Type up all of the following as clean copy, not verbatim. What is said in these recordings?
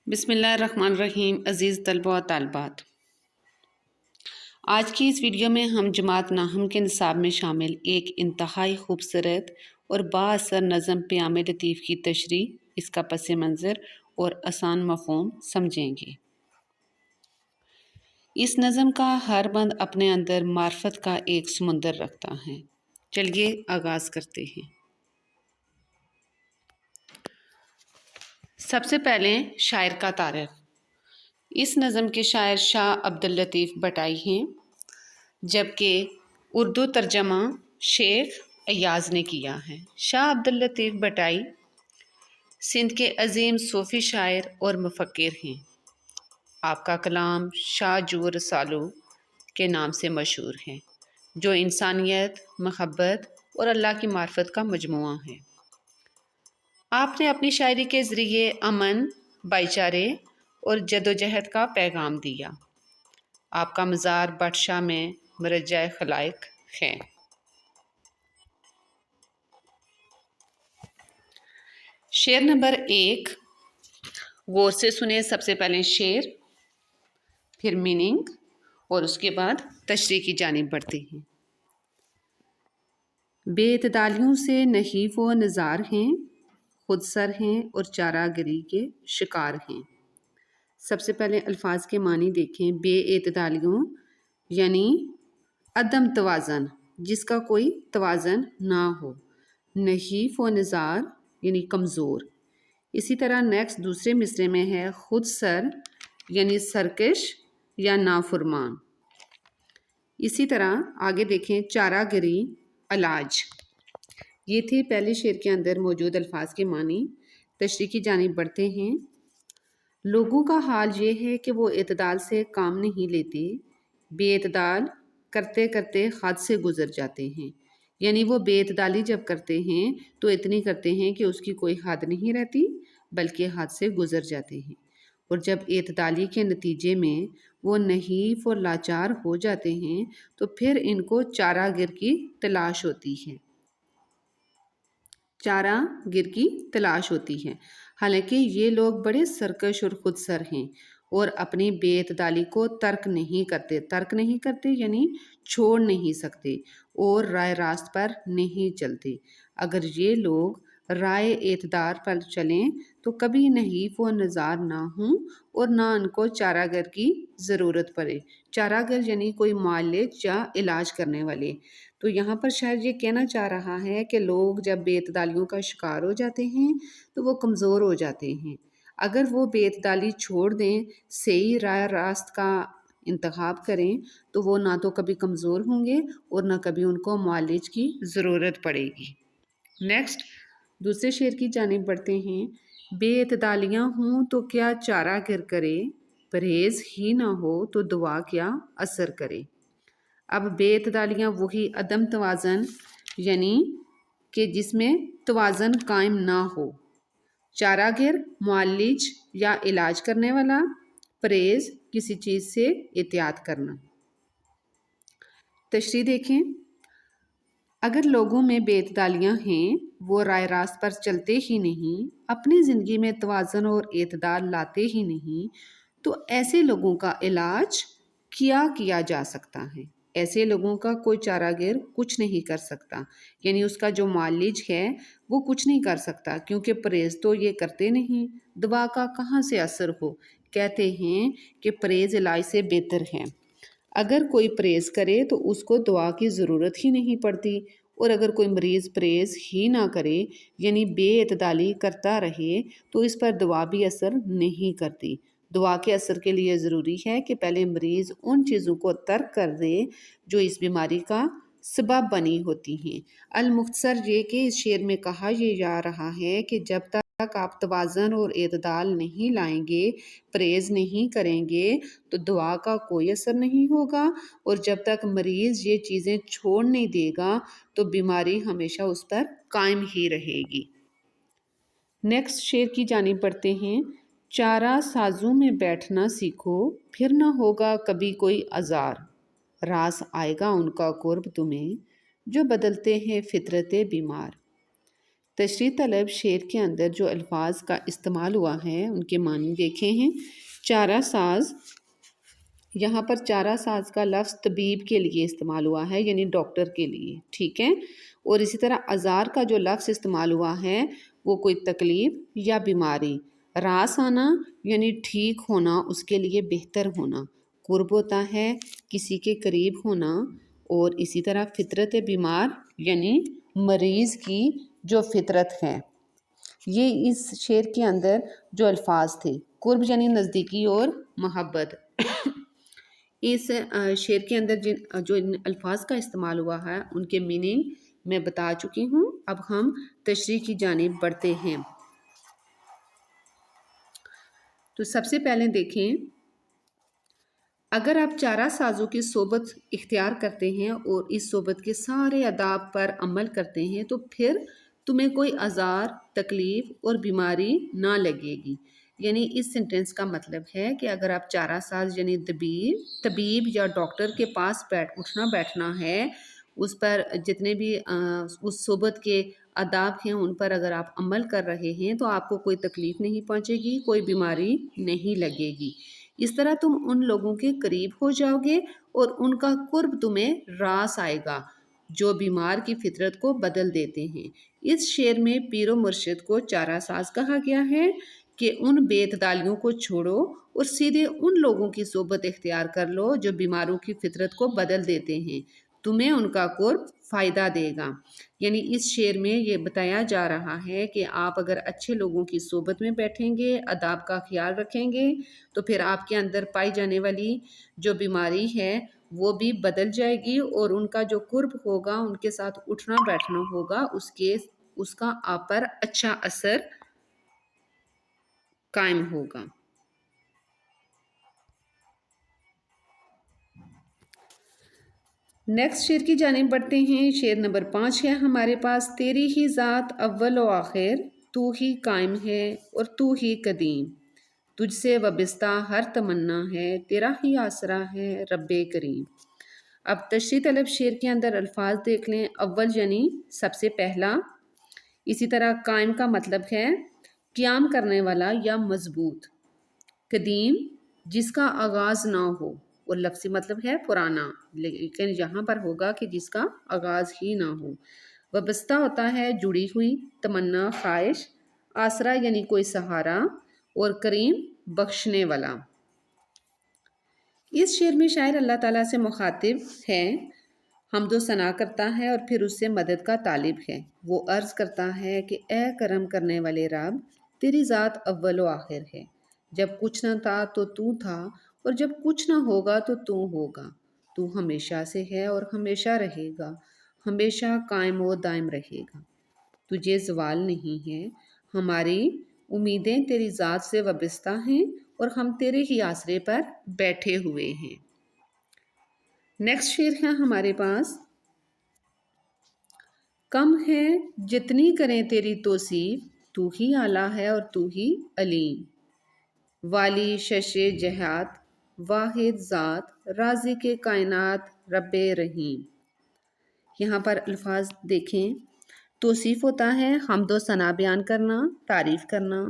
بسم اللہ الرحمن الرحیم۔ عزیز طلبہ و طالبات، آج کی اس ویڈیو میں ہم جماعت ناہم کے نصاب میں شامل ایک انتہائی خوبصورت اور با اثر نظم پیام لطیف کی تشریح، اس کا پس منظر اور آسان مفہوم سمجھیں گے۔ اس نظم کا ہر بند اپنے اندر معرفت کا ایک سمندر رکھتا ہے۔ چلیے آغاز کرتے ہیں۔ سب سے پہلے شاعر کا تعارف۔ اس نظم کے شاعر شاہ عبداللطیف بٹائی ہیں، جبکہ اردو ترجمہ شیخ ایاز نے کیا ہے۔ شاہ عبداللطیف بٹائی سندھ کے عظیم صوفی شاعر اور مفکر ہیں۔ آپ کا کلام شاہ جو رسالو کے نام سے مشہور ہے، جو انسانیت، محبت اور اللہ کی معرفت کا مجموعہ ہے۔ آپ نے اپنی شاعری کے ذریعے امن، بھائی چارے اور جدوجہد کا پیغام دیا۔ آپ کا مزار بٹ شاہ میں مرجع خلائق ہے۔ شعر نمبر 1، غور سے سنیں۔ سب سے پہلے شعر، پھر میننگ اور اس کے بعد تشریح کی جانب بڑھتے ہیں۔ بے اعتدالیوں سے نحیف و نزار ہیں، خود سر ہیں اور چارہ گری کے شکار ہیں۔ سب سے پہلے الفاظ کے معنی دیکھیں۔ بے اعتدالیوں یعنی عدم توازن، جس کا کوئی توازن نہ ہو۔ نحیف و نزار یعنی کمزور۔ اسی طرح نیکسٹ دوسرے مصرے میں ہے خود سر یعنی سرکش یا نافرمان۔ اسی طرح آگے دیکھیں چارہ گری، علاج۔ یہ تھے پہلے شعر کے اندر موجود الفاظ کے معنی۔ تشریح کی جانب بڑھتے ہیں۔ لوگوں کا حال یہ ہے کہ وہ اعتدال سے کام نہیں لیتے، بے اعتدال کرتے کرتے حد سے گزر جاتے ہیں۔ یعنی وہ بے اعتدالی جب کرتے ہیں تو اتنی کرتے ہیں کہ اس کی کوئی حد نہیں رہتی، بلکہ حد سے گزر جاتے ہیں۔ اور جب اعتدالی کے نتیجے میں وہ نحیف اور لاچار ہو جاتے ہیں تو پھر ان کو چارہ گر کی تلاش ہوتی ہے۔ چارہ گر کی تلاش ہوتی ہے۔ حالانکہ یہ لوگ بڑے سرکش اور خود سر ہیں اور اپنی بے اعتدالی کو ترک نہیں کرتے یعنی چھوڑ نہیں سکتے اور رائے راست پر نہیں چلتے۔ اگر یہ لوگ رائے اعتدال پر چلیں تو کبھی نحیف و نزار نہ ہوں اور نہ ان کو چارہ گر کی ضرورت پڑے۔ چارہ گر یعنی کوئی معالج یا علاج کرنے والے۔ تو یہاں پر شاید یہ کہنا چاہ رہا ہے کہ لوگ جب بے اعتدالیوں کا شکار ہو جاتے ہیں تو وہ کمزور ہو جاتے ہیں۔ اگر وہ بے اعتدالی چھوڑ دیں، صحیح رائے راست کا انتخاب کریں تو وہ نہ تو کبھی کمزور ہوں گے اور نہ کبھی ان کو معالج کی ضرورت پڑے گی۔ نیکسٹ دوسرے شعر کی جانب بڑھتے ہیں۔ بے اعتدالیاں ہوں تو کیا چارہ گر کرے، پرہیز ہی نہ ہو تو دعا کیا اثر کرے۔ اب بے اعتدالیاں وہی عدم توازن یعنی کہ جس میں توازن قائم نہ ہو۔ چارہ گر معالج یا علاج کرنے والا، پرہیز کسی چیز سے احتیاط کرنا۔ تشریح دیکھیں۔ اگر لوگوں میں بے اعتدالیاں ہیں، وہ رائے راست پر چلتے ہی نہیں، اپنی زندگی میں توازن اور اعتدال لاتے ہی نہیں، تو ایسے لوگوں کا علاج کیا جا سکتا ہے؟ ایسے لوگوں کا کوئی چارہ گر کچھ نہیں کر سکتا، یعنی اس کا جو معالج ہے وہ کچھ نہیں کر سکتا، کیونکہ پرہیز تو یہ کرتے نہیں، دوا کا کہاں سے اثر ہو۔ کہتے ہیں کہ پرہیز علاج سے بہتر ہے۔ اگر کوئی پرہیز کرے تو اس کو دوا کی ضرورت ہی نہیں پڑتی، اور اگر کوئی مریض پرہیز ہی نہ کرے یعنی بے اعتدالی کرتا رہے تو اس پر دوا بھی اثر نہیں کرتی۔ دوا کے اثر کے لیے ضروری ہے کہ پہلے مریض ان چیزوں کو ترک کر دے جو اس بیماری کا سبب بنی ہوتی ہیں۔ المختصر یہ کہ اس شعر میں کہا یہ جا رہا ہے کہ جب تک آپ توازن اور اعتدال نہیں لائیں گے، پرہیز نہیں کریں گے تو دوا کا کوئی اثر نہیں ہوگا، اور جب تک مریض یہ چیزیں چھوڑ نہیں دے گا تو بیماری ہمیشہ اس پر قائم ہی رہے گی۔ نیکسٹ شعر کی جانب بڑھتے ہیں۔ چارہ سازوں میں بیٹھنا سیکھو، پھر نہ ہوگا کبھی کوئی آزار، راس آئے گا ان کا قرب تمہیں جو بدلتے ہیں فطرت بیمار۔ تشریح طلب شعر کے اندر جو الفاظ کا استعمال ہوا ہے ان کے معنی دیکھے ہیں۔ چارہ ساز، یہاں پر چارہ ساز کا لفظ طبیب کے لیے استعمال ہوا ہے، یعنی ڈاکٹر کے لیے، ٹھیک ہے۔ اور اسی طرح آزار کا جو لفظ استعمال ہوا ہے وہ کوئی تکلیف یا بیماری۔ راس آنا یعنی ٹھیک ہونا، اس کے لیے بہتر ہونا۔ قرب ہوتا ہے کسی کے قریب ہونا، اور اسی طرح فطرت بیمار یعنی مریض کی جو فطرت ہے۔ یہ اس شعر کے اندر جو الفاظ تھے، قرب یعنی نزدیکی اور محبت۔ اس شعر کے اندر جو الفاظ کا استعمال ہوا ہے ان کے میننگ میں بتا چکی ہوں۔ اب ہم تشریح کی جانب بڑھتے ہیں۔ تو سب سے پہلے دیکھیں، اگر آپ چارہ سازوں کی صحبت اختیار کرتے ہیں اور اس صحبت کے سارے آداب پر عمل کرتے ہیں تو پھر تمہیں کوئی آزار، تکلیف اور بیماری نہ لگے گی۔ یعنی اس سینٹینس کا مطلب ہے کہ اگر آپ چارہ ساز یعنی طبیب یا ڈاکٹر کے پاس اٹھنا بیٹھنا ہے، اس پر جتنے بھی اس صحبت کے آداب ہیں ان پر اگر آپ عمل کر رہے ہیں تو آپ کو کوئی تکلیف نہیں پہنچے گی، کوئی بیماری نہیں لگے گی۔ اس طرح تم ان لوگوں کے قریب ہو جاؤ گے اور ان کا قرب تمہیں راس آئے گا جو بیمار کی فطرت کو بدل دیتے ہیں۔ اس شعر میں پیر و مرشد کو چارہ ساز کہا گیا ہے کہ ان بے اعتدالیوں کو چھوڑو اور سیدھے ان لوگوں کی صحبت اختیار کر لو جو بیماروں کی فطرت کو بدل دیتے ہیں، تمہیں ان کا قرب فائدہ دے گا۔ یعنی اس شعر میں یہ بتایا جا رہا ہے کہ آپ اگر اچھے لوگوں کی صحبت میں بیٹھیں گے، آداب کا خیال رکھیں گے، تو پھر آپ کے اندر پائی جانے والی جو بیماری ہے وہ بھی بدل جائے گی، اور ان کا جو قرب ہوگا، ان کے ساتھ اٹھنا بیٹھنا ہوگا، اس کا آپ پر اچھا اثر قائم ہوگا۔ نیکسٹ شعر کی جانب بڑھتے ہیں۔ شعر نمبر 5 ہے ہمارے پاس۔ تیری ہی ذات اول و آخر، تو ہی قائم ہے اور تو ہی قدیم، تجھ سے وابستہ ہر تمنا ہے، تیرا ہی آسرا ہے رب کریم۔ اب تشریح طلب شعر کے اندر الفاظ دیکھ لیں۔ اول یعنی سب سے پہلا، اسی طرح قائم کا مطلب ہے قیام کرنے والا یا مضبوط، قدیم جس کا آغاز نہ ہو، اور لفظی مطلب ہے پرانا، لیکن یہاں پر ہوگا کہ جس کا آغاز ہی نہ ہو۔ وابستہ ہوتا ہے جڑی ہوئی، تمنا خواہش، آسرا یعنی کوئی سہارا، اور کریم بخشنے والا۔ اس شعر میں شاعر اللہ تعالیٰ سے مخاطب ہے، حمد و ثنا کرتا ہے اور پھر اس سے مدد کا طالب ہے۔ وہ عرض کرتا ہے کہ اے کرم کرنے والے رب، تیری ذات اول و آخر ہے، جب کچھ نہ تھا تو تو تھا، اور جب کچھ نہ ہوگا تو تو ہوگا، تو ہمیشہ سے ہے اور ہمیشہ رہے گا، ہمیشہ قائم و دائم رہے گا، تجھے زوال نہیں ہے۔ ہماری امیدیں تیری ذات سے وابستہ ہیں اور ہم تیرے ہی آسرے پر بیٹھے ہوئے ہیں۔ نیکسٹ شعر ہے ہمارے پاس۔ کم ہے جتنی کریں تیری توصیف، تو ہی اعلیٰ ہے اور تو ہی علیم، والی شش جہات واحد ذات، رازق کائنات رب رحیم۔ یہاں پر الفاظ دیکھیں، توصیف ہوتا ہے حمد و ثنا بیان کرنا، تعریف کرنا،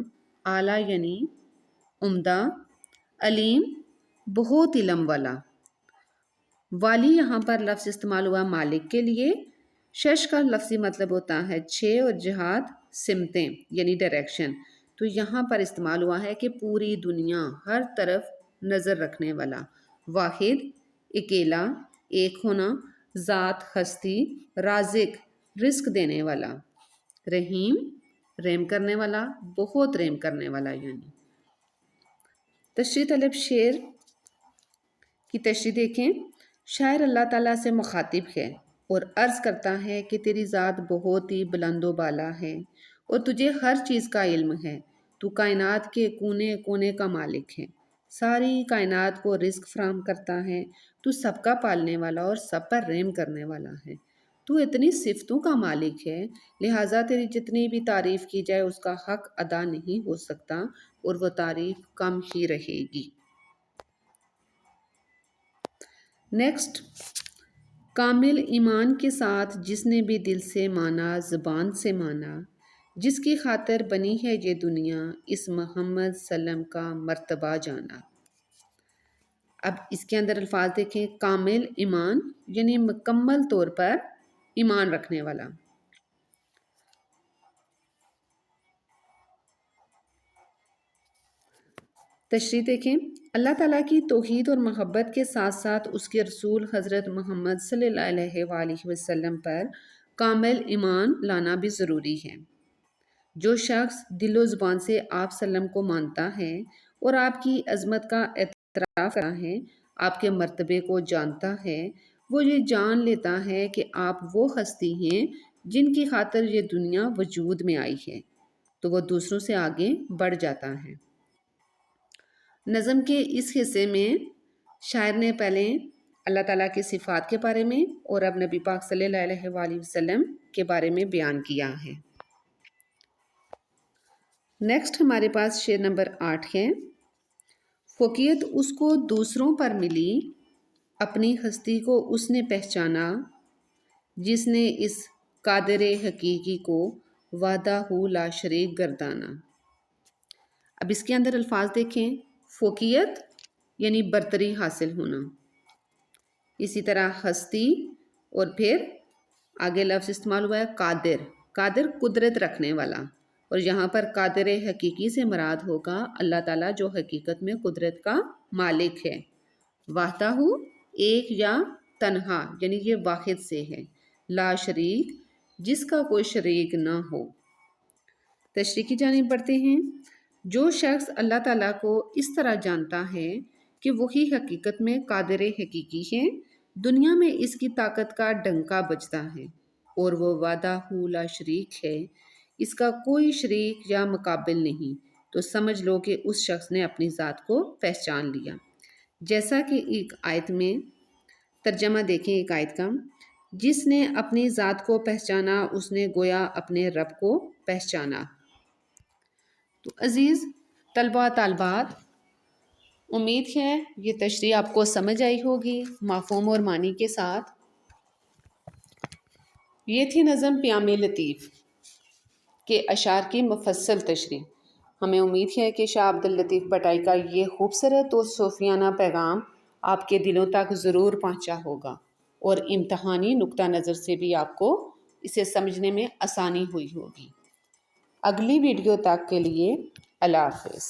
اعلیٰ یعنی عمدہ، علیم بہت علم والا۔ والی یہاں پر لفظ استعمال ہوا مالک کے لیے۔ شش کا لفظی مطلب ہوتا ہے 6 اور جہات سمتیں یعنی ڈائریکشن، تو یہاں پر استعمال ہوا ہے کہ پوری دنیا، ہر طرف نظر رکھنے والا۔ واحد اکیلا، ایک ہونا، ذات ہستی، رازق رزق دینے والا، رحیم رحم کرنے والا، بہت رحم کرنے والا۔ یعنی تشریح طلب شعر کی تشریح دیکھیں۔ شاعر اللہ تعالیٰ سے مخاطب ہے اور عرض کرتا ہے کہ تیری ذات بہت ہی بلند و بالا ہے اور تجھے ہر چیز کا علم ہے، تو کائنات کے کونے کونے کا مالک ہے، ساری کائنات کو رزق فراہم کرتا ہے، تو سب کا پالنے والا اور سب پر رحم کرنے والا ہے، تو اتنی صفتوں کا مالک ہے، لہٰذا تیری جتنی بھی تعریف کی جائے اس کا حق ادا نہیں ہو سکتا اور وہ تعریف کم ہی رہے گی۔ نیکسٹ، کامل ایمان کے ساتھ جس نے بھی دل سے مانا، زبان سے مانا، جس کی خاطر بنی ہے یہ دنیا، اس محمد سلم کا مرتبہ جانا۔ اب اس کے اندر الفاظ دیکھیں، کامل ایمان یعنی مکمل طور پر ایمان رکھنے والا۔ تشریح دیکھیں، اللہ تعالیٰ کی توحید اور محبت کے ساتھ ساتھ اس کے رسول حضرت محمد صلی اللہ علیہ وآلہ وسلم پر کامل ایمان لانا بھی ضروری ہے۔ جو شخص دل و زبان سے آپ سلم کو مانتا ہے اور آپ کی عظمت کا اعتراف کرتا ہے، آپ کے مرتبے کو جانتا ہے، وہ یہ جان لیتا ہے کہ آپ وہ ہستی ہیں جن کی خاطر یہ دنیا وجود میں آئی ہے، تو وہ دوسروں سے آگے بڑھ جاتا ہے۔ نظم کے اس حصے میں شاعر نے پہلے اللہ تعالیٰ کی صفات کے بارے میں اور اب نبی پاک صلی اللہ علیہ وآلہ وسلم کے بارے میں بیان کیا ہے۔ نیکسٹ ہمارے پاس شعر نمبر 8 ہے۔ فوقیت اس کو دوسروں پر ملی، اپنی ہستی کو اس نے پہچانا، جس نے اس قادر حقیقی کو وحدہ لا شریک گردانا۔ اب اس کے اندر الفاظ دیکھیں، فوقیت یعنی برتری حاصل ہونا، اسی طرح ہستی، اور پھر آگے لفظ استعمال ہوا ہے قادر، قادر قدرت رکھنے والا، اور یہاں پر قادر حقیقی سے مراد ہوگا اللہ تعالیٰ جو حقیقت میں قدرت کا مالک ہے۔ وحدہ ایک یا تنہا یعنی یہ واحد سے ہے، لا شریک جس کا کوئی شریک نہ ہو۔ تشریح کی جانب بڑھتے ہیں۔ جو شخص اللہ تعالیٰ کو اس طرح جانتا ہے کہ وہی حقیقت میں قادر حقیقی ہے، دنیا میں اس کی طاقت کا ڈنکا بجتا ہے، اور وہ وحدہ لا شریک ہے، اس کا کوئی شریک یا مقابل نہیں، تو سمجھ لو کہ اس شخص نے اپنی ذات کو پہچان لیا۔ جیسا کہ ایک آیت میں ترجمہ دیکھیں، ایک آیت کا، جس نے اپنی ذات کو پہچانا اس نے گویا اپنے رب کو پہچانا۔ تو عزیز طلباء طالبات، امید ہے یہ تشریح آپ کو سمجھ آئی ہوگی مفہوم اور معنی کے ساتھ۔ یہ تھی نظم پیام لطیف کے اشعار کی مفصل تشریح۔ ہمیں امید ہے کہ شاہ عبداللطیف بٹائی کا یہ خوبصورت اور صوفیانہ پیغام آپ کے دلوں تک ضرور پہنچا ہوگا، اور امتحانی نقطہ نظر سے بھی آپ کو اسے سمجھنے میں آسانی ہوئی ہوگی۔ اگلی ویڈیو تک کے لیے اللہ حافظ۔